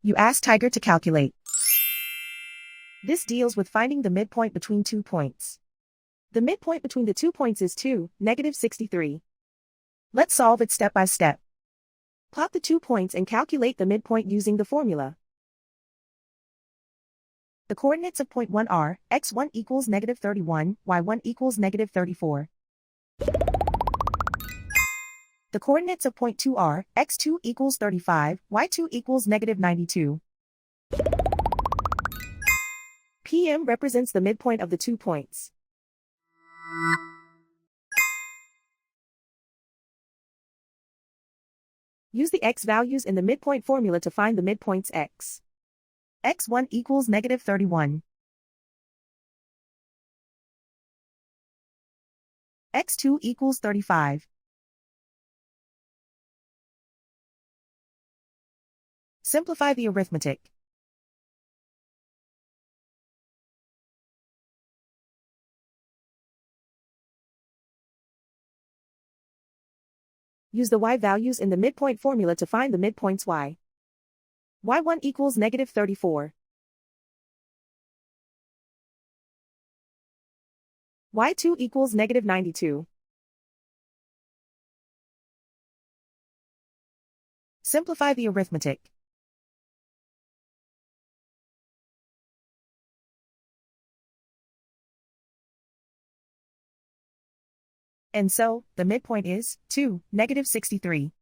You ask Tiger to calculate. This deals with finding the midpoint between 2 points. The midpoint between the 2 points is 2, -63. Let's solve it step by step. Plot the 2 points and calculate the midpoint using the formula. The coordinates of point 1 are, x1 equals -31, y1 equals -34. The coordinates of point 2 are, x2 equals 35, y2 equals -92. PM represents the midpoint of the 2 points. Use the x values in the midpoint formula to find the midpoints x. x1 equals -31. x2 equals 35. Simplify the arithmetic. Use the y values in the midpoint formula to find the midpoints y. y1 equals -34. y2 equals -92. Simplify the arithmetic. And so, the midpoint is 2, -63.